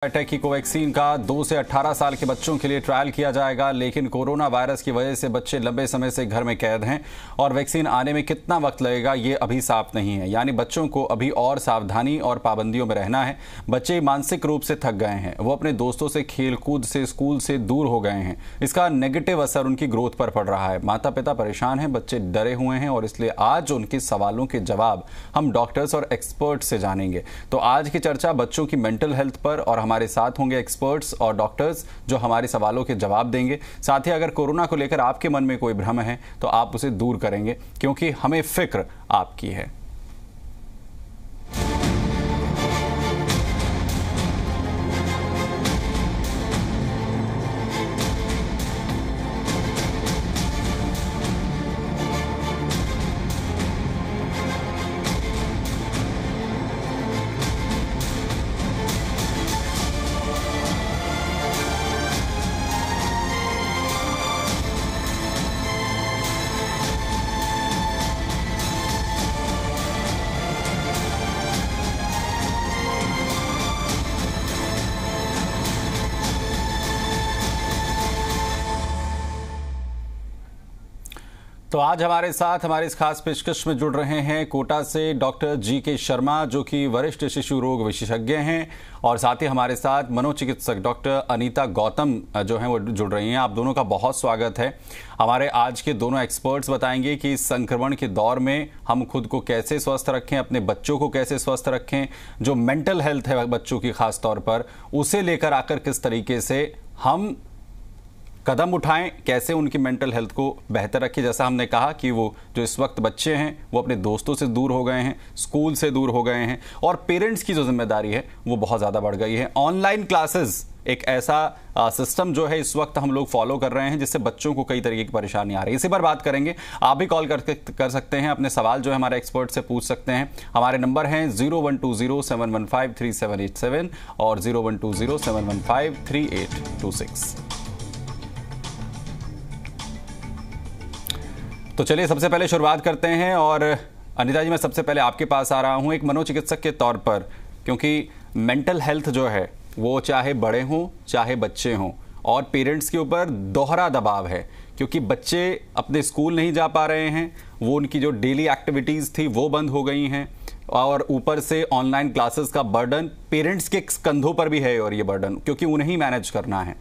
Biotech की Covaxin का 2 से 18 साल के बच्चों के लिए ट्रायल किया जाएगा, लेकिन कोरोना वायरस की वजह से बच्चे लंबे समय से घर में कैद हैं और वैक्सीन आने में कितना वक्त लगेगा ये अभी साफ नहीं है। यानी बच्चों को अभी और सावधानी और पाबंदियों में रहना है। बच्चे मानसिक रूप से थक गए हैं, वो अपने दोस्तों से, खेलकूद से, स्कूल से दूर हो गए हैं। इसका नेगेटिव असर उनकी ग्रोथ पर पड़ रहा है। माता पिता परेशान हैं, बच्चे डरे हुए हैं और इसलिए आज उनके सवालों के जवाब हम डॉक्टर्स और एक्सपर्ट से जानेंगे। तो आज की चर्चा बच्चों की मेंटल हेल्थ पर, और हमारे साथ होंगे एक्सपर्ट्स और डॉक्टर्स जो हमारे सवालों के जवाब देंगे। साथ ही अगर कोरोना को लेकर आपके मन में कोई भ्रम है तो आप उसे दूर करेंगे, क्योंकि हमें फिक्र आपकी है। तो आज हमारे साथ हमारे इस खास पेशकश में जुड़ रहे हैं कोटा से डॉक्टर जी.के. शर्मा, जो कि वरिष्ठ शिशु रोग विशेषज्ञ हैं, और साथ ही हमारे साथ मनोचिकित्सक डॉक्टर अनीता गौतम जो हैं वो जुड़ रही हैं। आप दोनों का बहुत स्वागत है। हमारे आज के दोनों एक्सपर्ट्स बताएंगे कि इस संक्रमण के दौर में हम खुद को कैसे स्वस्थ रखें, अपने बच्चों को कैसे स्वस्थ रखें, जो मेंटल हेल्थ है बच्चों की खास तौर पर, उसे लेकर आकर किस तरीके से हम कदम उठाएं, कैसे उनकी मेंटल हेल्थ को बेहतर रखें। जैसा हमने कहा कि वो जो इस वक्त बच्चे हैं वो अपने दोस्तों से दूर हो गए हैं, स्कूल से दूर हो गए हैं, और पेरेंट्स की जो जिम्मेदारी है वो बहुत ज़्यादा बढ़ गई है। ऑनलाइन क्लासेस एक ऐसा सिस्टम जो है इस वक्त हम लोग फॉलो कर रहे हैं, जिससे बच्चों को कई तरीके की परेशानी आ रही है। इसी पर बात करेंगे। आप भी कॉल कर सकते हैं, अपने सवाल जो है हमारे एक्सपर्ट से पूछ सकते हैं। हमारे नंबर हैं 012071538787 और 012071533826। तो चलिए सबसे पहले शुरुआत करते हैं, और अनीता जी मैं सबसे पहले आपके पास आ रहा हूं एक मनोचिकित्सक के तौर पर, क्योंकि मेंटल हेल्थ जो है वो चाहे बड़े हों चाहे बच्चे हों, और पेरेंट्स के ऊपर दोहरा दबाव है, क्योंकि बच्चे अपने स्कूल नहीं जा पा रहे हैं, वो उनकी जो डेली एक्टिविटीज़ थी वो बंद हो गई हैं, और ऊपर से ऑनलाइन क्लासेस का बर्डन पेरेंट्स के कंधों पर भी है, और ये बर्डन क्योंकि उन्हें ही मैनेज करना है।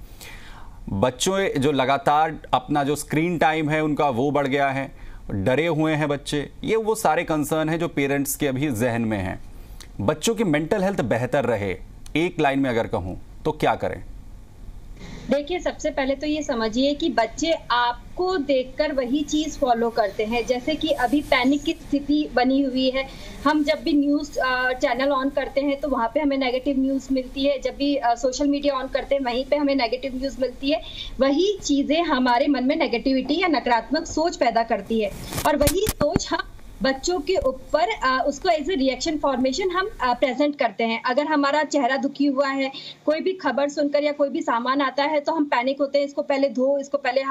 बच्चों जो लगातार अपना जो स्क्रीन टाइम है उनका वो बढ़ गया है, डरे हुए हैं बच्चे। ये वो सारे कंसर्न हैं जो पेरेंट्स के अभी जहन में हैं। बच्चों की मेंटल हेल्थ बेहतर रहे, एक लाइन में अगर कहूं तो क्या करें? देखिए, सबसे पहले तो ये समझिए कि बच्चे आपको देखकर वही चीज फॉलो करते हैं। जैसे कि अभी पैनिक की स्थिति बनी हुई है, हम जब भी न्यूज चैनल ऑन करते हैं तो वहाँ पे हमें नेगेटिव न्यूज मिलती है, जब भी सोशल मीडिया ऑन करते हैं वहीं पे हमें नेगेटिव न्यूज मिलती है। वही चीजें हमारे मन में नेगेटिविटी या नकारात्मक सोच पैदा करती है, और वही सोच हम बच्चों के ऊपर उसको एज ए रिएक्शन फॉर्मेशन हम प्रेजेंट करते हैं। अगर हमारा चेहरा दुखी हुआ है, कोई भी खबर सुनकर या कोई भी सामान आता है तो हम पैनिक होते हैं, इसको पहले धो, इसको पहले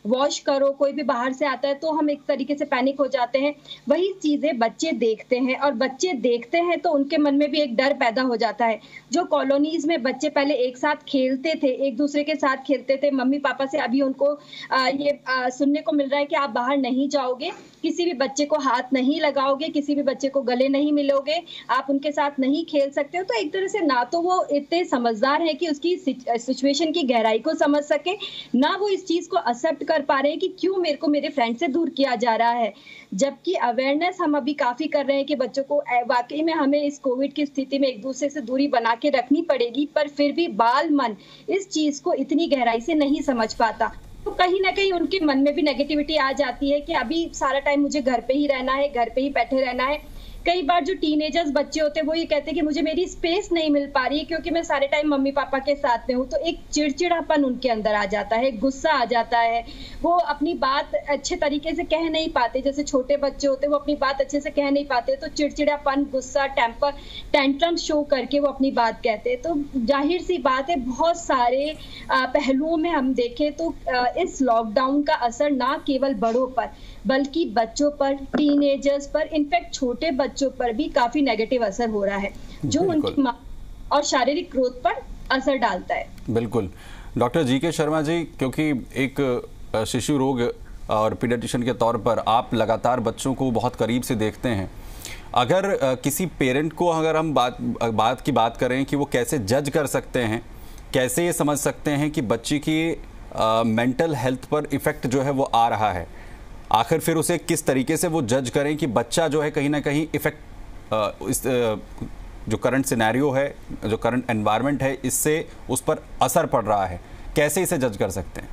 वॉश करो। कोई भी बाहर से आता है तो हम एक तरीके से पैनिक हो जाते हैं। वही चीजें बच्चे देखते हैं, और बच्चे देखते हैं तो उनके मन में भी एक डर पैदा हो जाता है। जो कॉलोनीज में बच्चे पहले एक साथ खेलते थे, एक दूसरे के साथ खेलते थे, मम्मी पापा से अभी उनको ये सुनने को मिल रहा है कि आप बाहर नहीं जाओगे, किसी भी बच्चे को हाथ नहीं लगाओगे, किसी भी बच्चे को गले नहीं मिलोगे, आप उनके साथ नहीं खेल सकते हो। तो एक तरह से ना तो वो इतने समझदार है कि उसकी सिचुएशन की गहराई को समझ सके, ना वो इस चीज को एक्सेप्ट कर पा रहे हैं कि क्यों मेरे को मेरे फ्रेंड से दूर किया जा रहा है। जबकि अवेयरनेस हम अभी काफी कर रहे हैं कि बच्चों को वाकई में हमें इस कोविड की स्थिति में एक दूसरे से दूरी बना के रखनी पड़ेगी, पर फिर भी बाल मन इस चीज को इतनी गहराई से नहीं समझ पाता। तो कहीं ना कहीं उनके मन में भी नेगेटिविटी आ जाती है कि अभी सारा टाइम मुझे घर पे ही रहना है, घर पे ही बैठे रहना है। कई बार जो टीनेजर्स बच्चे होते हैं वो ये कहते हैं कि मुझे मेरी स्पेस नहीं मिल पा रही है क्योंकि मैं सारे टाइम मम्मी पापा के साथ में हूँ। तो एक चिड़चिड़ापन उनके अंदर आ जाता है, गुस्सा आ जाता है, वो अपनी बात अच्छे तरीके से कह नहीं पाते। जैसे छोटे बच्चे होते हैं वो अपनी बात अच्छे से कह नहीं पाते, तो चिड़चिड़ापन, गुस्सा, टेंट्रम शो करके वो अपनी बात कहते हैं। तो जाहिर सी बात है, बहुत सारे पहलुओं में हम देखें तो इस लॉकडाउन का असर ना केवल बड़ों पर बल्कि बच्चों पर, टीनेजर्स पर, इनफैक्ट छोटे बच्चों पर भी काफी नेगेटिव असर हो रहा है। जो उनकी और शारीरिक ग्रोथ पर असर डालता है। बिल्कुल। Doctor GK. शर्मा जी, क्योंकि एक शिशु रोग और पीडियाट्रिशियन के तौर पर आप लगातार बच्चों को बहुत करीब से देखते हैं, अगर किसी पेरेंट को अगर हम बात की बात करें कि वो कैसे जज कर सकते हैं, कैसे ये समझ सकते हैं कि बच्ची की मेंटल हेल्थ पर इफ़ेक्ट जो है वो आ रहा है, आखिर फिर उसे किस तरीके से वो जज करें कि बच्चा जो है कहीं ना कहीं इफ़ेक्ट इस जो करंट सिनेरियो है, जो करंट एनवायरनमेंट है, इससे उस पर असर पड़ रहा है, कैसे इसे जज कर सकते हैं?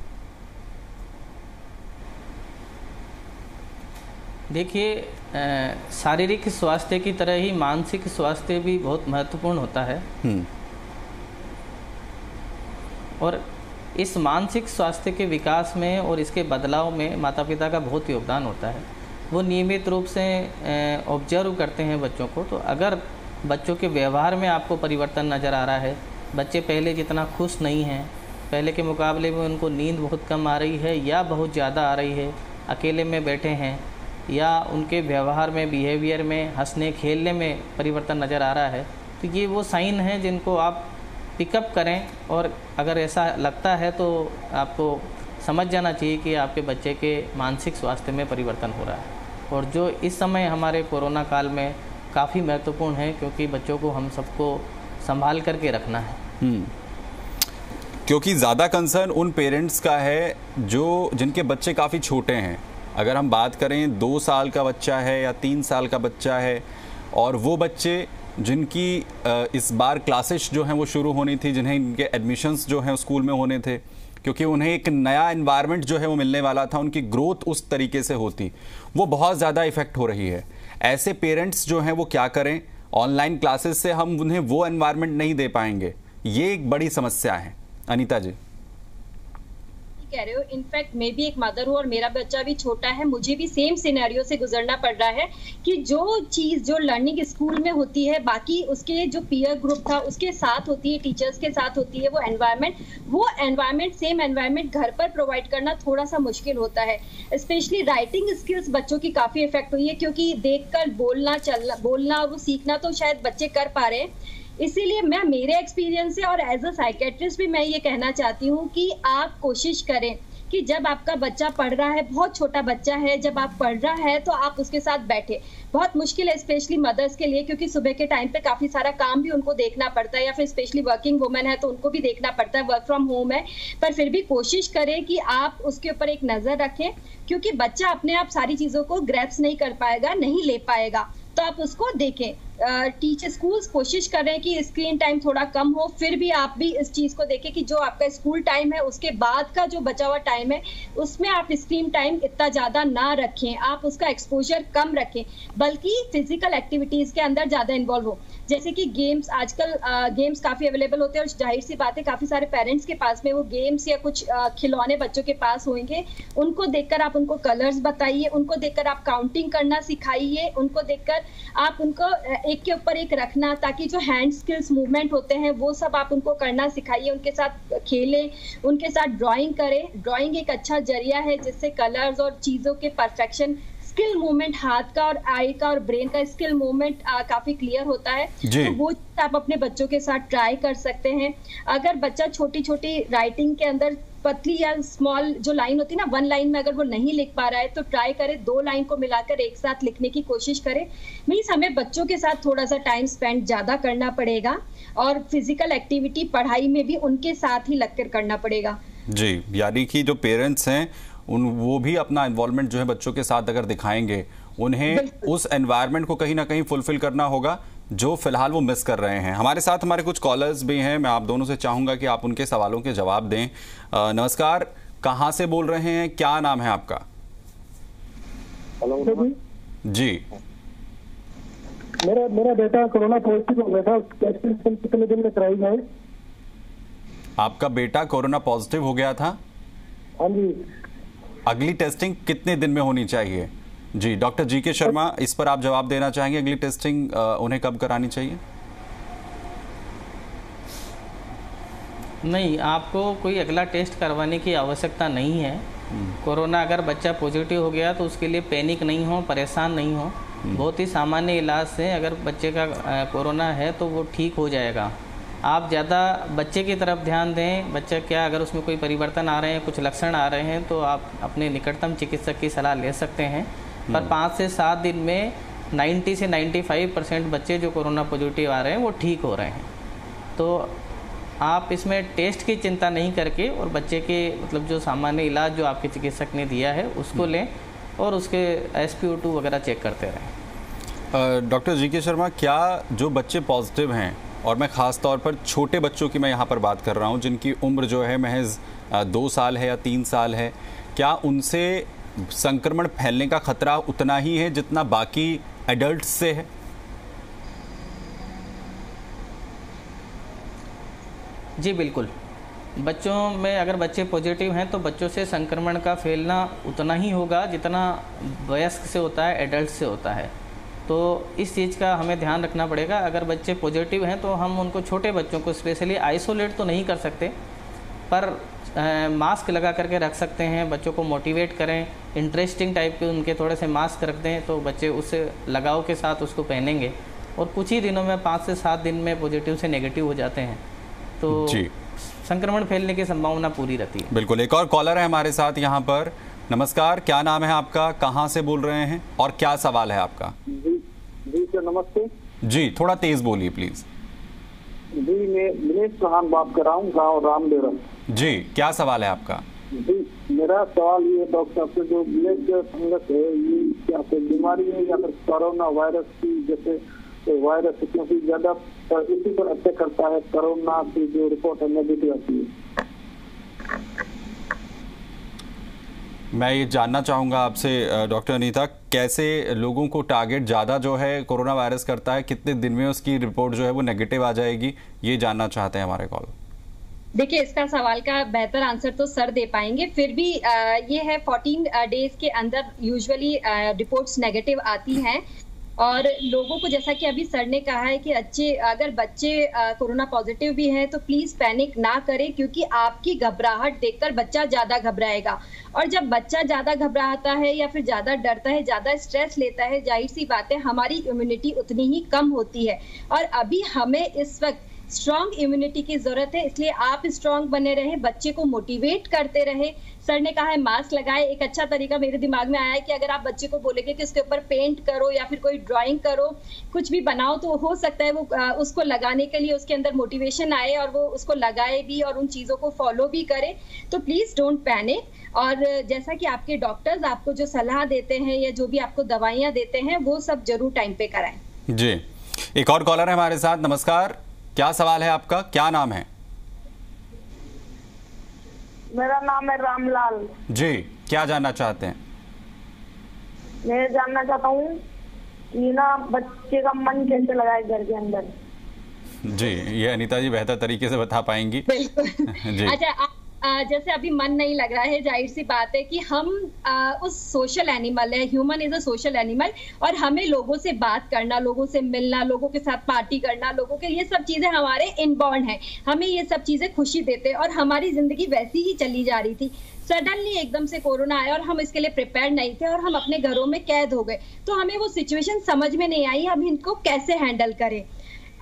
देखिए, शारीरिक स्वास्थ्य की तरह ही मानसिक स्वास्थ्य भी बहुत महत्वपूर्ण होता है। और इस मानसिक स्वास्थ्य के विकास में और इसके बदलाव में माता पिता का बहुत योगदान होता है। वो नियमित रूप से ऑब्जर्व करते हैं बच्चों को। तो अगर बच्चों के व्यवहार में आपको परिवर्तन नज़र आ रहा है, बच्चे पहले जितना खुश नहीं हैं, पहले के मुकाबले में उनको नींद बहुत कम आ रही है या बहुत ज़्यादा आ रही है, अकेले में बैठे हैं, या उनके व्यवहार में, बिहेवियर में, हंसने खेलने में परिवर्तन नज़र आ रहा है, तो ये वो साइन हैं जिनको आप पिकअप करें। और अगर ऐसा लगता है तो आपको समझ जाना चाहिए कि आपके बच्चे के मानसिक स्वास्थ्य में परिवर्तन हो रहा है। और जो इस समय हमारे कोरोना काल में काफ़ी महत्वपूर्ण है, क्योंकि बच्चों को हम सबको संभाल करके रखना है। क्योंकि ज़्यादा कंसर्न उन पेरेंट्स का है जिनके बच्चे काफ़ी छोटे हैं। अगर हम बात करें 2 साल का बच्चा है या 3 साल का बच्चा है, और वो बच्चे जिनकी इस बार क्लासेस जो हैं वो शुरू होनी थी, जिन्हें इनके एडमिशन्स जो हैं स्कूल में होने थे, क्योंकि उन्हें एक नया एनवायरनमेंट जो है वो मिलने वाला था, उनकी ग्रोथ उस तरीके से होती, वो बहुत ज़्यादा इफ़ेक्ट हो रही है। ऐसे पेरेंट्स जो हैं वो क्या करें? ऑनलाइन क्लासेस से हम उन्हें वो एनवायरनमेंट नहीं दे पाएंगे, ये एक बड़ी समस्या है। अनीता जी कह रहे हो, इनफैक्ट मैं भी एक मदर हूँ और मेरा बच्चा भी छोटा है, मुझे भी सेम सिनेरियो से गुजरना पड़ रहा है कि जो चीज जो लर्निंग स्कूल में होती है, बाकी उसके जो पीयर ग्रुप था उसके साथ होती है, टीचर्स के साथ होती है, वो एनवायरनमेंट सेम एनवायरनमेंट घर पर प्रोवाइड करना थोड़ा सा मुश्किल होता है। स्पेशली राइटिंग स्किल्स बच्चों की काफी इफेक्ट हुई है, क्योंकि देखकर बोलना वो सीखना तो शायद बच्चे कर पा रहे हैं। इसीलिए मैं मेरे एक्सपीरियंस से और एज अ साइकेट्रिस्ट भी मैं ये कहना चाहती हूँ कि आप कोशिश करें कि जब आपका बच्चा पढ़ रहा है, बहुत छोटा बच्चा है, जब आप पढ़ रहा है तो आप उसके साथ बैठे। बहुत मुश्किल है स्पेशली मदर्स के लिए, क्योंकि सुबह के टाइम पे काफी सारा काम भी उनको देखना पड़ता है, या फिर स्पेशली वर्किंग वुमेन है तो उनको भी देखना पड़ता है, वर्क फ्रॉम होम है, पर फिर भी कोशिश करें कि आप उसके ऊपर एक नजर रखें, क्योंकि बच्चा अपने आप सारी चीजों को ग्रैप्स नहीं कर पाएगा, नहीं ले पाएगा, तो आप उसको देखें। टीचर स्कूल्स कोशिश कर रहे हैं कि स्क्रीन टाइम थोड़ा कम हो, फिर भी आप भी इस चीज को देखें कि जो आपका स्कूल टाइम है उसके बाद का जो बचा हुआ टाइम है उसमें आप स्क्रीन टाइम इतना ज्यादा ना रखें, आप उसका एक्सपोजर कम रखें, बल्कि फिजिकल एक्टिविटीज के अंदर ज्यादा इन्वॉल्व हो। जैसे कि गेम्स, आजकल गेम्स काफी अवेलेबल होते हैं और जाहिर सी बात है काफी सारे पेरेंट्स के पास में वो गेम्स या कुछ खिलौने बच्चों के पास होंगे, उनको देखकर आप उनको कलर्स बताइए, उनको देखकर आप काउंटिंग करना सिखाइए, उनको देखकर आप उनको एक के ऊपर एक रखना, ताकि जो हैंड स्किल्स मूवमेंट होते हैं वो सब आप उनको करना सिखाइए, उनके साथ खेलें, उनके साथ ड्राइंग करें। ड्राइंग एक अच्छा जरिया है जिससे कलर्स और चीजों के परफेक्शन, स्किल मूवमेंट, हाथ का और आई का और ब्रेन का स्किल मूवमेंट काफी क्लियर होता है, तो वो आप अपने बच्चों के साथ ट्राई कर सकते हैं। अगर बच्चा छोटी छोटी राइटिंग के अंदर पतली या स्मॉल जो लाइन होती है ना, 1 लाइन में अगर वो नहीं लिख पा रहा है तो ट्राई करे 2 लाइन को मिलाकर एक साथ लिखने की कोशिश करे। मीन्स हमें बच्चों के साथ थोड़ा सा टाइम स्पेंड ज्यादा करना पड़ेगा और फिजिकल एक्टिविटी पढ़ाई में भी उनके साथ ही लगकर करना पड़ेगा। जी, यानी कि जो पेरेंट्स हैं वो भी अपना इन्वॉल्वमेंट जो है बच्चों के साथ अगर दिखाएंगे, उन्हें उस एनवायरनमेंट को कहीं ना कहीं फुलफिल करना होगा जो फिलहाल वो मिस कर रहे हैं। हमारे साथ हमारे कुछ कॉलर्स भी हैं, मैं आप दोनों से चाहूंगा कि आप उनके सवालों के जवाब दें। नमस्कार, कहाँ से बोल रहे हैं, क्या नाम है आपका? हेलो जी, मेरा बेटा कोरोना पॉजिटिव हो गया था, टेस्टिंग कितने दिन में कराई जाए? आपका बेटा कोरोना पॉजिटिव हो गया था? हाँ जी। अगली टेस्टिंग कितने दिन में होनी चाहिए? जी, डॉक्टर जी.के. शर्मा, इस पर आप जवाब देना चाहेंगे, अगली टेस्टिंग उन्हें कब करानी चाहिए? नहीं, आपको कोई अगला टेस्ट करवाने की आवश्यकता नहीं है। कोरोना अगर बच्चा पॉजिटिव हो गया तो उसके लिए पैनिक नहीं हो, परेशान नहीं हो। बहुत ही सामान्य इलाज से अगर बच्चे का कोरोना है तो वो ठीक हो जाएगा। आप ज़्यादा बच्चे की तरफ ध्यान दें। बच्चा क्या, अगर उसमें कोई परिवर्तन आ रहे हैं, कुछ लक्षण आ रहे हैं, तो आप अपने निकटतम चिकित्सक की सलाह ले सकते हैं। पर 5 से 7 दिन में 90 से 95% बच्चे जो कोरोना पॉजिटिव आ रहे हैं वो ठीक हो रहे हैं। तो आप इसमें टेस्ट की चिंता नहीं करके और बच्चे के मतलब जो सामान्य इलाज जो आपके चिकित्सक ने दिया है उसको लें और उसके SpO2 वगैरह चेक करते रहें। डॉक्टर जी के शर्मा, क्या जो बच्चे पॉजिटिव हैं, और मैं ख़ास तौर पर छोटे बच्चों की मैं यहाँ पर बात कर रहा हूँ जिनकी उम्र जो है महज 2 साल है या 3 साल है, क्या उनसे संक्रमण फैलने का खतरा उतना ही है जितना बाकी एडल्ट से है? जी बिल्कुल। बच्चों में अगर बच्चे पॉजिटिव हैं तो बच्चों से संक्रमण का फैलना उतना ही होगा जितना वयस्क से होता है, एडल्ट से होता है। तो इस चीज़ का हमें ध्यान रखना पड़ेगा। अगर बच्चे पॉजिटिव हैं तो हम उनको, छोटे बच्चों को स्पेशली आइसोलेट तो नहीं कर सकते, पर मास्क लगा करके रख सकते हैं। बच्चों को मोटिवेट करें, इंटरेस्टिंग टाइप के उनके थोड़े से मास्क रख दें तो बच्चे उससे लगाव के साथ उसको पहनेंगे और कुछ ही दिनों में 5 से 7 दिन में पॉजिटिव से नेगेटिव हो जाते हैं। तो संक्रमण फैलने की संभावना पूरी रहती है। बिल्कुल। एक और कॉलर है हमारे साथ यहाँ पर। नमस्कार, क्या नाम है आपका, कहाँ से बोल रहे हैं और क्या सवाल है आपका? जी सर, नमस्ते जी, थोड़ा तेज बोलिए प्लीज। जी, मैं दिनेश चौहान बात कर रहा हूँ, गाँव रामदेवरा। जी, क्या सवाल है आपका? जी, मेरा सवाल ये डॉक्टर साहब से, जो ब्लैक फंगस है ये क्या कोई बीमारी है या फिर कोरोना वायरस की जैसे वायरस, क्योंकि ज्यादा इसी पर अटैक करता है, कोरोना की जो रिपोर्ट है नेगेटिव आती है। मैं ये जानना चाहूँगा आपसे डॉक्टर अनीता, कैसे लोगों को टारगेट ज़्यादा जो है कोरोना वायरस करता है, कितने दिन में उसकी रिपोर्ट जो है वो नेगेटिव आ जाएगी, ये जानना चाहते हैं हमारे कॉल। देखिए, इसका सवाल का बेहतर आंसर तो सर दे पाएंगे, फिर भी ये है 14 डेज के अंदर यूजुअली रिपोर्ट्स नेगेटिव आती हैं। और लोगों को, जैसा कि अभी सर ने कहा है कि अगर बच्चे कोरोना पॉजिटिव भी हैं तो प्लीज पैनिक ना करें, क्योंकि आपकी घबराहट देखकर बच्चा ज्यादा घबराएगा। और जब बच्चा ज्यादा घबराता है या फिर ज्यादा डरता है, ज्यादा स्ट्रेस लेता है, जाहिर सी बात है हमारी इम्यूनिटी उतनी ही कम होती है। और अभी हमें इस वक्त स्ट्रॉन्ग इम्यूनिटी की जरूरत है, इसलिए आप स्ट्रॉन्ग बने रहे, बच्चे को मोटिवेट करते रहे। सर ने कहा है मास्क लगाए। एक अच्छा तरीका मेरे दिमाग में आया है कि अगर आप बच्चे को बोलेंगे कि उसके ऊपर पेंट करो या फिर कोई ड्राइंग करो, कुछ भी बनाओ, तो हो सकता है वो उसको लगाने के लिए उसके अंदर मोटिवेशन आए और वो उसको लगाए भी और उन चीजों को फॉलो भी करे। तो प्लीज डोंट पैनिक। और जैसा कि आपके डॉक्टर्स आपको जो सलाह देते हैं या जो भी आपको दवाइयां देते हैं वो सब जरूर टाइम पे कराएं। जी, एक और कॉलर है हमारे साथ। नमस्कार, क्या सवाल है आपका, क्या नाम है? मेरा नाम है रामलाल। जी, क्या जानना चाहते हैं? मैं जानना चाहता हूँ कि ना बच्चे का मन कैसे लगाए घर के अंदर। जी, ये अनीता जी बेहतर तरीके से बता पाएंगी। बिल्कुल। जी। अच्छा, जैसे अभी मन नहीं लग रहा है, जाहिर सी बात है कि हम उस सोशल एनिमल है, human is a social animal, और हमें लोगों से बात करना, लोगों से मिलना, लोगों के साथ पार्टी करना, लोगों के, ये सब चीजें हमारे इनबॉर्न है। हमें ये सब चीजें खुशी देते हैं और हमारी जिंदगी वैसी ही चली जा रही थी। सडनली एकदम से कोरोना आया और हम इसके लिए प्रिपेयर नहीं थे और हम अपने घरों में कैद हो गए। तो हमें वो सिचुएशन समझ में नहीं आई हम इनको कैसे हैंडल करें।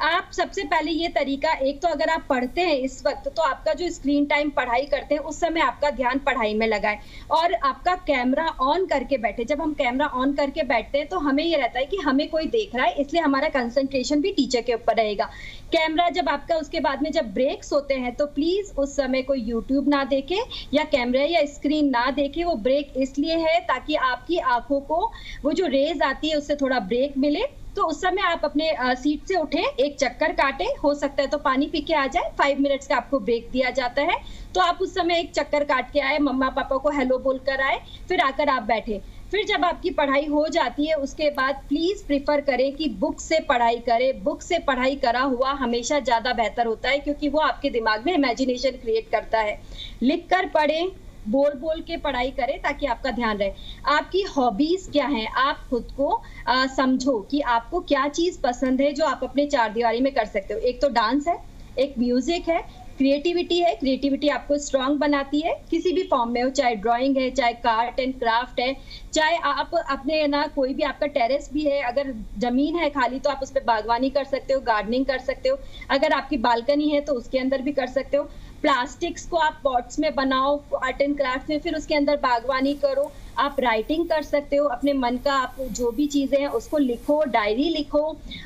आप सबसे पहले ये तरीका, एक तो अगर आप पढ़ते हैं इस वक्त, तो आपका जो स्क्रीन टाइम पढ़ाई करते हैं उस समय आपका ध्यान पढ़ाई में लगाए और आपका कैमरा ऑन करके बैठे। जब हम कैमरा ऑन करके बैठते हैं तो हमें ये रहता है कि हमें कोई देख रहा है, इसलिए हमारा कंसंट्रेशन भी टीचर के ऊपर रहेगा। कैमरा जब आपका, उसके बाद में जब ब्रेक्स होते हैं तो प्लीज उस समय कोई यूट्यूब ना देखे या कैमरा या स्क्रीन ना देखे। वो ब्रेक इसलिए है ताकि आपकी आंखों को वो जो रेज आती है उससे थोड़ा ब्रेक मिले। तो उस समय आप अपने सीट से उठे, एक चक्कर काटे, हो सकता है तो पानी पी के आ जाए, 5 मिनट्स का आपको ब्रेक दिया जाता है। तो आप उस समय एक चक्कर काट के आए, मम्मा पापा को हेलो बोल कर आए, फिर आकर आप बैठे। फिर जब आपकी पढ़ाई हो जाती है उसके बाद प्लीज प्रिफर करें कि बुक से पढ़ाई करें। बुक से पढ़ाई करा हुआ हमेशा ज्यादा बेहतर होता है, क्योंकि वो आपके दिमाग में इमेजिनेशन क्रिएट करता है। लिख कर पढ़ें, बोल बोल के पढ़ाई करें ताकि आपका ध्यान रहे। आपकी हॉबीज क्या हैं, आप खुद को समझो कि आपको क्या चीज पसंद है जो आप अपने चार दीवारी में कर सकते हो। एक तो डांस है, एक म्यूजिक है, क्रिएटिविटी है, क्रिएटिविटी आपको स्ट्रांग बनाती है किसी भी फॉर्म में हो, चाहे ड्राइंग है, चाहे आर्ट एंड क्राफ्ट है, चाहे आप अपने ना कोई भी आपका टेरेस भी है, अगर जमीन है खाली तो आप उस पर बागवानी कर सकते हो, गार्डनिंग कर सकते हो, अगर आपकी बालकनी है तो उसके अंदर भी कर सकते हो। प्लास्टिक्स को आप पॉट्स में बनाओ आर्ट एंड क्राफ्ट में, फिर उसके अंदर बागवानी करो। आप राइटिंग कर सकते हो, अपने मन का आप जो भी चीजें हैं उसको लिखो, डायरी लिखो।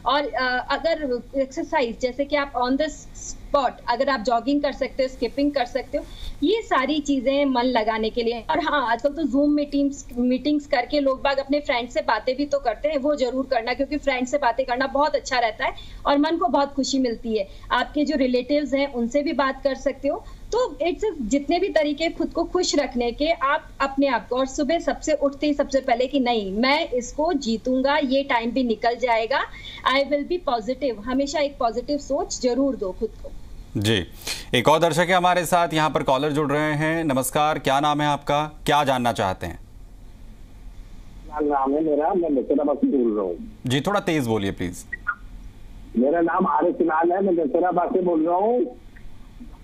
और अगर एक्सरसाइज जैसे कि आप ऑन द स्पॉट अगर आप जॉगिंग कर सकते हो, स्किपिंग कर सकते हो, ये सारी चीजें मन लगाने के लिए। और हाँ, आजकल तो जूम मीटिंग्स करके लोग बाग अपने फ्रेंड से बातें भी तो करते हैं, वो जरूर करना, क्योंकि फ्रेंड से बातें करना बहुत अच्छा रहता है और मन को बहुत खुशी मिलती है। आपके जो रिलेटिव्स हैं उनसे भी बात कर सकते हो। तो इट्स जितने भी तरीके खुद को खुश रखने के, आप अपने आप को, और सुबह सबसे उठते ही सबसे पहले कि नहीं मैं इसको जीतूंगा, ये टाइम भी निकल जाएगा, आई विल बी पॉजिटिव, हमेशा एक पॉजिटिव सोच जरूर दो खुद को। जी, एक और दर्शक है हमारे साथ, यहाँ पर कॉलर जुड़ रहे हैं। नमस्कार, क्या नाम है आपका, क्या जानना चाहते हैं? नाम है मेरा, मैं नसीराबाद से बोल रहा हूँ। जी, थोड़ा तेज बोलिए प्लीज। मेरा नाम आरिफ लाल है, मैं नसीराबाद से बोल रहा हूँ।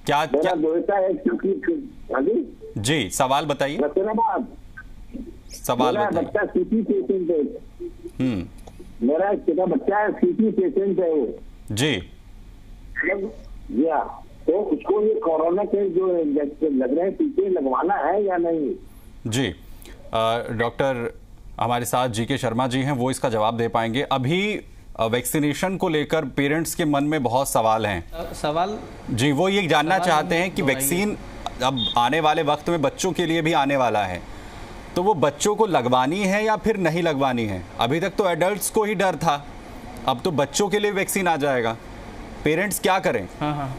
क्या बेटा है जी, सवाल बताइए। नसीराबाद सवाल बताइए। बच्चा सीटी पेशेंट है। मेरा एक छोटा बच्चा है, सीटी पेशेंट है वो। जी जी हाँ, तो उसको ये कोरोना के जो लग रहे हैं टीके लगवाना है या नहीं? जी, डॉक्टर हमारे साथ जीके शर्मा जी हैं, वो इसका जवाब दे पाएंगे। अभी वैक्सीनेशन को लेकर पेरेंट्स के मन में बहुत सवाल हैं। सवाल जी, वो ये जानना चाहते हैं कि वैक्सीन अब आने वाले वक्त में बच्चों के लिए भी आने वाला है, तो वो बच्चों को लगवानी है या फिर नहीं लगवानी है? अभी तक तो एडल्ट्स को ही डर था, अब तो बच्चों के लिए वैक्सीन आ जाएगा, पेरेंट्स क्या करें? हाँ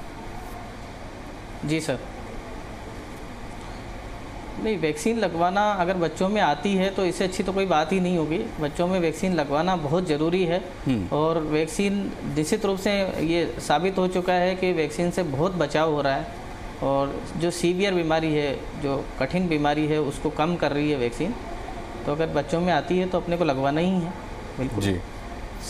जी सर, नहीं वैक्सीन लगवाना अगर बच्चों में आती है तो इससे अच्छी तो कोई बात ही नहीं होगी। बच्चों में वैक्सीन लगवाना बहुत ज़रूरी है और वैक्सीन निश्चित रूप से ये साबित हो चुका है कि वैक्सीन से बहुत बचाव हो रहा है और जो सीवियर बीमारी है, जो कठिन बीमारी है, उसको कम कर रही है वैक्सीन। तो अगर बच्चों में आती है तो अपने को लगवाना ही है, बिल्कुल जी,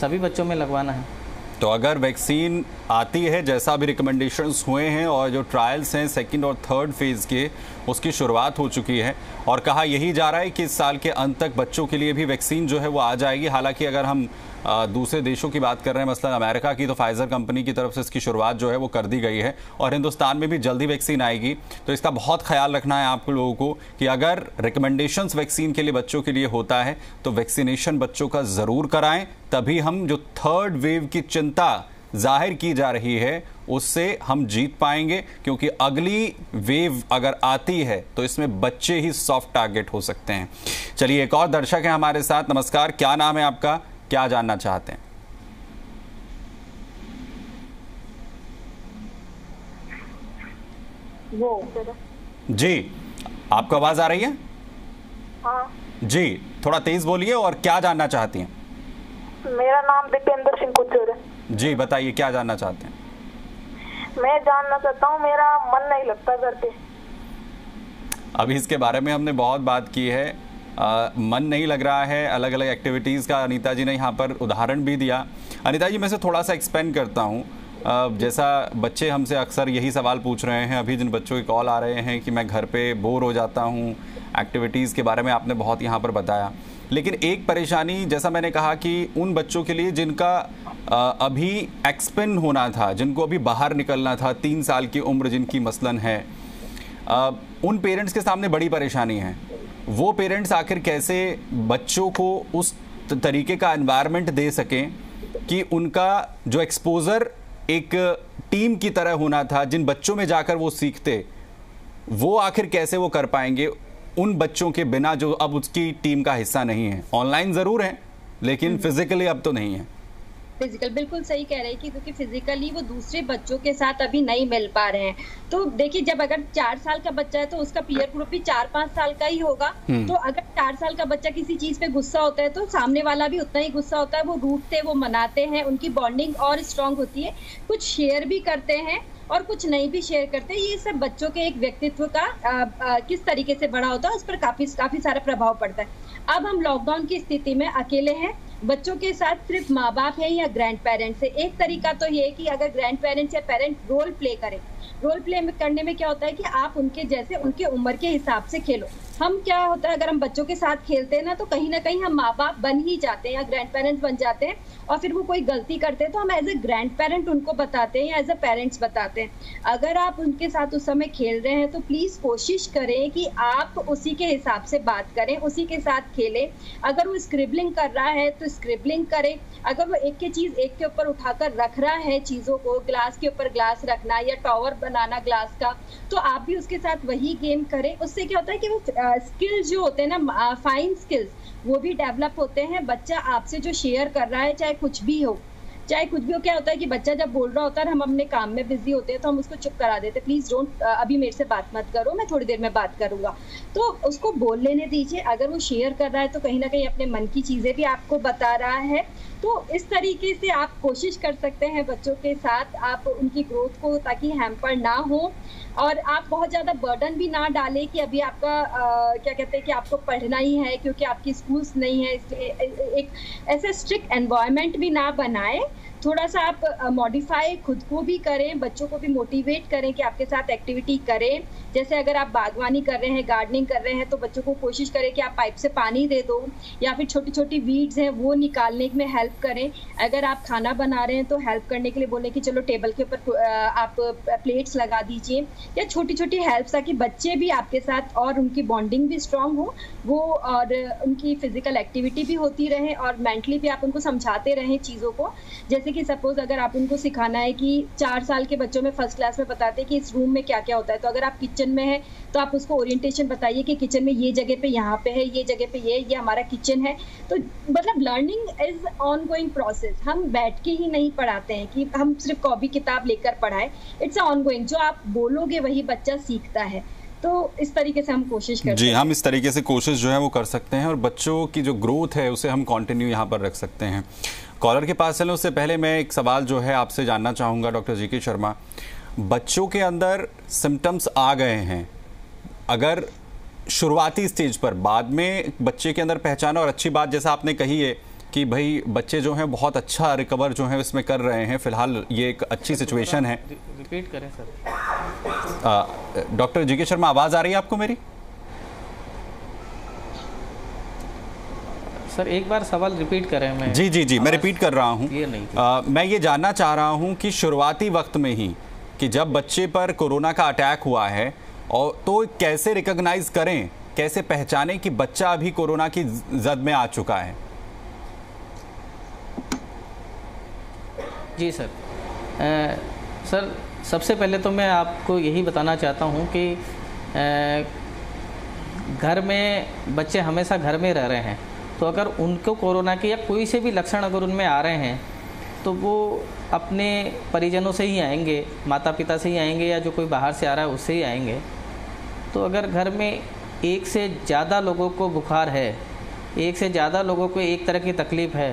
सभी बच्चों में लगवाना है। तो अगर वैक्सीन आती है, जैसा भी रिकमेंडेशंस हुए हैं और जो ट्रायल्स हैं सेकंड और थर्ड फेज़ के, उसकी शुरुआत हो चुकी है और कहा यही जा रहा है कि इस साल के अंत तक बच्चों के लिए भी वैक्सीन जो है वो आ जाएगी। हालांकि अगर हम दूसरे देशों की बात कर रहे हैं, मसलन अमेरिका की, तो फाइजर कंपनी की तरफ से इसकी शुरुआत जो है वो कर दी गई है और हिंदुस्तान में भी जल्दी वैक्सीन आएगी। तो इसका बहुत ख्याल रखना है आप लोगों को कि अगर रिकमेंडेशंस वैक्सीन के लिए बच्चों के लिए होता है तो वैक्सीनेशन बच्चों का ज़रूर कराएं, तभी हम जो थर्ड वेव की चिंता जाहिर की जा रही है उससे हम जीत पाएंगे, क्योंकि अगली वेव अगर आती है तो इसमें बच्चे ही सॉफ्ट टारगेट हो सकते हैं। चलिए, एक और दर्शक है हमारे साथ। नमस्कार, क्या नाम है आपका, क्या जानना चाहते हैं? जी, आपको आवाज आ रही है? हाँ जी, थोड़ा तेज बोलिए और क्या जानना चाहती हैं? मेरा नाम दीपेंद्र सिंह कुचर है। जी, बताइए क्या जानना चाहते हैं? मैं जानना चाहता हूँ, मेरा मन नहीं लगता घर पे। अभी इसके बारे में हमने बहुत बात की है। मन नहीं लग रहा है, अलग अलग एक्टिविटीज़ का अनीता जी ने यहाँ पर उदाहरण भी दिया। अनीता जी, मैं से थोड़ा सा एक्सपेंड करता हूँ। जैसा बच्चे हमसे अक्सर यही सवाल पूछ रहे हैं, अभी जिन बच्चों के कॉल आ रहे हैं कि मैं घर पे बोर हो जाता हूँ, एक्टिविटीज़ के बारे में आपने बहुत यहाँ पर बताया, लेकिन एक परेशानी जैसा मैंने कहा कि उन बच्चों के लिए जिनका अभी एक्सपेन होना था, जिनको अभी बाहर निकलना था, 3 साल की उम्र जिनकी मसलन है, उन पेरेंट्स के सामने बड़ी परेशानी है। वो पेरेंट्स आखिर कैसे बच्चों को उस तरीके का एनवायरनमेंट दे सकें कि उनका जो एक्सपोज़र एक टीम की तरह होना था, जिन बच्चों में जाकर वो सीखते, वो आखिर कैसे वो कर पाएंगे उन बच्चों के बिना जो अब उसकी टीम का हिस्सा नहीं है? ऑनलाइन ज़रूर है लेकिन फिजिकली अब तो नहीं है। फिजिकल, बिल्कुल सही कह रहे हैं कि क्योंकि फिजिकली वो दूसरे बच्चों के साथ अभी नहीं मिल पा रहे हैं। तो देखिए, जब अगर 4 साल का बच्चा है तो उसका पीयर ग्रुप भी 4-5 साल का ही होगा। तो अगर 4 साल का बच्चा किसी चीज पे गुस्सा होता है तो सामने वाला भी उतना ही गुस्सा होता है, वो रूठते, वो मनाते हैं, उनकी बॉन्डिंग और स्ट्रांग होती है, कुछ शेयर भी करते हैं और कुछ नहीं भी शेयर करते। ये सब बच्चों के एक व्यक्तित्व का किस तरीके से बड़ा होता है उस पर काफी सारा प्रभाव पड़ता है। अब हम लॉकडाउन की स्थिति में अकेले हैं, बच्चों के साथ सिर्फ माँ बाप है या ग्रैंड पेरेंट्स है। एक तरीका तो ये है कि अगर ग्रैंड पेरेंट्स या पेरेंट रोल प्ले करें रोल प्ले करने में क्या होता है कि आप उनके जैसे उनके उम्र के हिसाब से खेलो। हम क्या होता है, अगर हम बच्चों के साथ खेलते हैं ना, तो कहीं ना कहीं हम माँ बाप बन ही जाते हैं या ग्रैंड पेरेंट्स बन जाते हैं, और फिर वो कोई गलती करते हैं तो हम एज ए ग्रैंड पेरेंट उनको बताते हैं या एज ए पेरेंट्स बताते हैं। अगर आप उनके साथ उस समय खेल रहे हैं तो प्लीज कोशिश करें कि आप उसी के हिसाब से बात करें, उसी के साथ खेलें। अगर वो स्क्रिबलिंग कर रहा है तो स्क्रिबलिंग करें। अगर वो एक चीज एक के ऊपर उठाकर रख रहा है, चीजों को ग्लास के ऊपर ग्लास रखना या टावर बनाना ग्लास का, तो आप भी उसके साथ वही गेम करें। उससे क्या होता है कि वो स्किल्स जो होते हैं ना, फाइन स्किल्स, वो भी डेवलप होते हैं। बच्चा आपसे जो शेयर कर रहा है, चाहे कुछ भी हो, क्या होता है कि बच्चा जब बोल रहा होता है, हम अपने काम में बिजी होते हैं तो हम उसको चुप करा देते हैं, प्लीज डोंट, अभी मेरे से बात मत करो, मैं थोड़ी देर में बात करूंगा। तो उसको बोल लेने दीजिए। अगर वो शेयर कर रहा है तो कहीं ना कहीं अपने मन की चीजें भी आपको बता रहा है। तो इस तरीके से आप कोशिश कर सकते हैं बच्चों के साथ, आप उनकी ग्रोथ को, ताकि हैम्पर ना हो, और आप बहुत ज़्यादा बर्डन भी ना डालें कि अभी आपका क्या कहते हैं कि आपको पढ़ना ही है क्योंकि आपकी स्कूल्स नहीं है, इसलिए एक ऐसे स्ट्रिक्ट एनवायरनमेंट भी ना बनाएं। थोड़ा सा आप मॉडिफाई खुद को भी करें, बच्चों को भी मोटिवेट करें कि आपके साथ एक्टिविटी करें। जैसे अगर आप बागवानी कर रहे हैं, गार्डनिंग कर रहे हैं, तो बच्चों को कोशिश करें कि आप पाइप से पानी दे दो, या फिर छोटी छोटी वीड्स हैं वो निकालने में हेल्प करें। अगर आप खाना बना रहे हैं तो हेल्प करने के लिए बोलें कि चलो टेबल के ऊपर आप प्लेट्स लगा दीजिए, या छोटी छोटी हेल्प, ताकि बच्चे भी आपके साथ और उनकी बॉन्डिंग भी स्ट्रांग हो, वो और उनकी फिजिकल एक्टिविटी भी होती रहे, और मेंटली भी आप उनको समझाते रहें चीज़ों को। जैसे कि सपोज अगर आप उनको सिखाना है कि 4 साल के बच्चों में फर्स्ट क्लास में बताते हैं कि इस रूम में क्या क्या होता है, तो अगर आप किचन में है तो आप उसको ओरिएंटेशन बताइए कि किचन में ये जगह पे यहाँ पे है, ये जगह पे ये हमारा किचन है। तो मतलब learning is on going process. हम बैठ के ही नहीं पढ़ाते हैं कि हम सिर्फ कॉपी किताब लेकर पढ़ाएं, इट्स ऑन गोइंग। जो आप बोलोगे वही बच्चा सीखता है। तो इस तरीके से हम कोशिश करते हैं। जी, हम इस तरीके से कोशिश जो है वो कर सकते हैं, और बच्चों की जो ग्रोथ है उसे हम कंटिन्यू यहाँ पर रख सकते हैं। कॉलर के पास चलें उससे पहले मैं एक सवाल जो है आपसे जानना चाहूँगा डॉक्टर जी.के. शर्मा। बच्चों के अंदर सिम्टम्स आ गए हैं, अगर शुरुआती स्टेज पर, बाद में बच्चे के अंदर पहचाना, और अच्छी बात जैसा आपने कही है कि भाई बच्चे जो हैं बहुत अच्छा रिकवर जो है इसमें कर रहे हैं, फिलहाल ये एक अच्छी सिचुएशन है। रिपीट करें सर। Doctor GK. शर्मा, आवाज़ आ रही है आपको मेरी? सर एक बार सवाल रिपीट करें। मैं जी मैं रिपीट कर रहा हूँ। मैं ये जानना चाह रहा हूँ कि शुरुआती वक्त में ही, कि जब बच्चे पर कोरोना का अटैक हुआ है, और तो कैसे रिकॉग्नाइज करें, कैसे पहचानें कि बच्चा अभी कोरोना की जद में आ चुका है? जी सर। सर सबसे पहले तो मैं आपको यही बताना चाहता हूँ कि घर में बच्चे हमेशा घर में रह रहे हैं, तो अगर उनको कोरोना के या कोई से भी लक्षण अगर उनमें आ रहे हैं तो वो अपने परिजनों से ही आएंगे, माता पिता से ही आएंगे, या जो कोई बाहर से आ रहा है उससे ही आएंगे। तो अगर घर में एक से ज़्यादा लोगों को बुखार है, एक से ज़्यादा लोगों को एक तरह की तकलीफ़ है,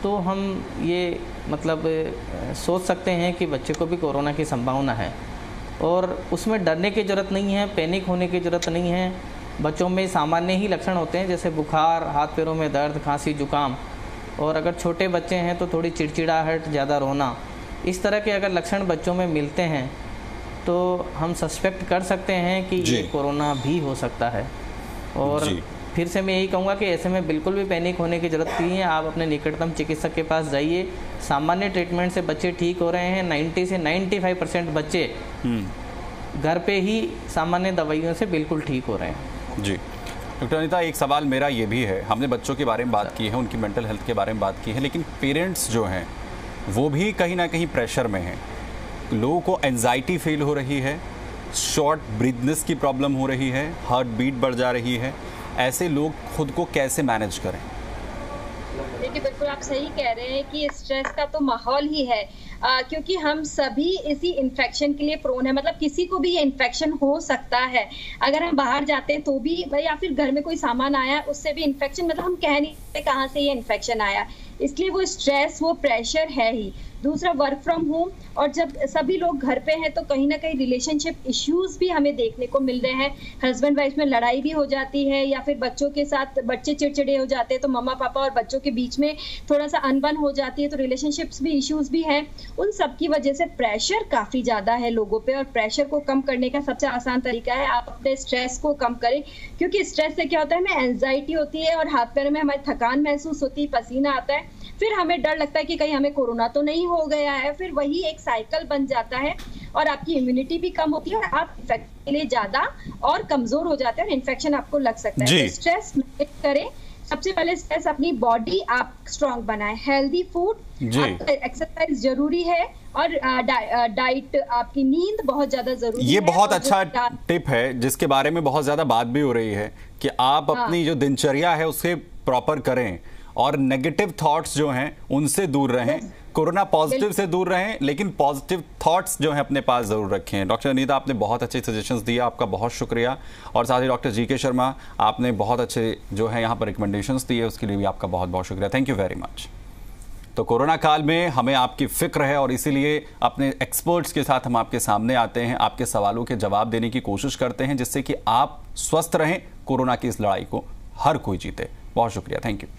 तो हम ये मतलब सोच सकते हैं कि बच्चे को भी कोरोना की संभावना है। और उसमें डरने की ज़रूरत नहीं है, पैनिक होने की ज़रूरत नहीं है। बच्चों में सामान्य ही लक्षण होते हैं, जैसे बुखार, हाथ पैरों में दर्द, खांसी, जुकाम, और अगर छोटे बच्चे हैं तो थोड़ी चिड़चिड़ाहट, ज़्यादा रोना, इस तरह के अगर लक्षण बच्चों में मिलते हैं तो हम सस्पेक्ट कर सकते हैं कि ये कोरोना भी हो सकता है। और फिर से मैं यही कहूँगा कि ऐसे में बिल्कुल भी पैनिक होने की ज़रूरत नहीं है। आप अपने निकटतम चिकित्सक के पास जाइए। सामान्य ट्रीटमेंट से बच्चे ठीक हो रहे हैं। 90 से 95% बच्चे घर पे ही सामान्य दवाइयों से बिल्कुल ठीक हो रहे हैं। जी डॉक्टर अनीता, एक सवाल मेरा ये भी है, हमने बच्चों के बारे में बात की है, उनकी मेंटल हेल्थ के बारे में बात की है, लेकिन पेरेंट्स जो हैं वो भी कहीं ना कहीं प्रेशर में हैं। लोगों को एंजाइटी फील हो रही है, शॉर्ट ब्रीथनेस की प्रॉब्लम हो रही है, हार्ट बीट बढ़ जा रही है। ऐसे लोग खुद को कैसे मैनेज करें? देखिए बिल्कुल आप सही कह रहे हैं कि स्ट्रेस का तो माहौल ही है, क्योंकि हम सभी इसी इन्फेक्शन के लिए प्रोन है। मतलब किसी को भी ये इन्फेक्शन हो सकता है, अगर हम बाहर जाते हैं तो भी, या फिर घर में कोई सामान आया उससे भी इन्फेक्शन, मतलब हम कह नहीं सकते कहाँ से ये इन्फेक्शन आया। इसलिए वो स्ट्रेस, वो प्रेशर है ही। दूसरा वर्क फ्रॉम होम, और जब सभी लोग घर पे हैं तो कहीं ना कहीं रिलेशनशिप इश्यूज भी हमें देखने को मिल रहे हैं। हस्बैंड वाइफ में लड़ाई भी हो जाती है, या फिर बच्चों के साथ बच्चे चिड़चिड़े हो जाते हैं तो मम्मा पापा और बच्चों के बीच में थोड़ा सा अनबन हो जाती है, तो रिलेशनशिप्स भी इश्यूज भी हैं। उन सब की वजह से प्रेशर काफी ज्यादा है लोगों पे, और प्रेशर को कम करने का सबसे आसान तरीका है आप अपने स्ट्रेस को कम करें, क्योंकि स्ट्रेस से क्या होता है, हमें एंजाइटी होती है और हाथ पैर में हमारी थकान महसूस होती है, पसीना आता है, फिर हमें डर लगता है कि कहीं हमें कोरोना तो नहीं हो गया है, फिर वही एक साइकिल बन जाता है और आपकी इम्यूनिटी भी कम होती है और आप इन्फेक्शन के लिए ज्यादा और कमजोर हो जाते हैं और इन्फेक्शन आपको लग सकता है। तो स्ट्रेस मैनेज करें, सबसे पहले स्ट्रेस अपनी बॉडी आप स्ट्रांग बनाएं, हेल्दी फूड, एक्सरसाइज जरूरी है, और डाइट, आपकी नींद बहुत ज्यादा जरूरी है। ये बहुत अच्छा टिप है जिसके बारे में बहुत ज्यादा बात भी हो रही है कि आप अपनी जो दिनचर्या है उसे प्रॉपर करें और नेगेटिव थॉट्स जो हैं उनसे दूर रहें, कोरोना पॉजिटिव से दूर रहें, लेकिन पॉजिटिव थॉट्स जो हैं अपने पास जरूर रखें। डॉक्टर अनीता, आपने बहुत अच्छे सजेशंस दिया, आपका बहुत शुक्रिया। और साथ ही डॉक्टर जी के शर्मा, आपने बहुत अच्छे जो है यहाँ पर रिकमेंडेशंस दिए, उसके लिए भी आपका बहुत बहुत शुक्रिया। Thank you very much. तो कोरोना काल में हमें आपकी फिक्र है और इसीलिए अपने एक्सपर्ट्स के साथ हम आपके सामने आते हैं, आपके सवालों के जवाब देने की कोशिश करते हैं, जिससे कि आप स्वस्थ रहें, कोरोना की इस लड़ाई को हर कोई जीते। बहुत शुक्रिया, थैंक यू।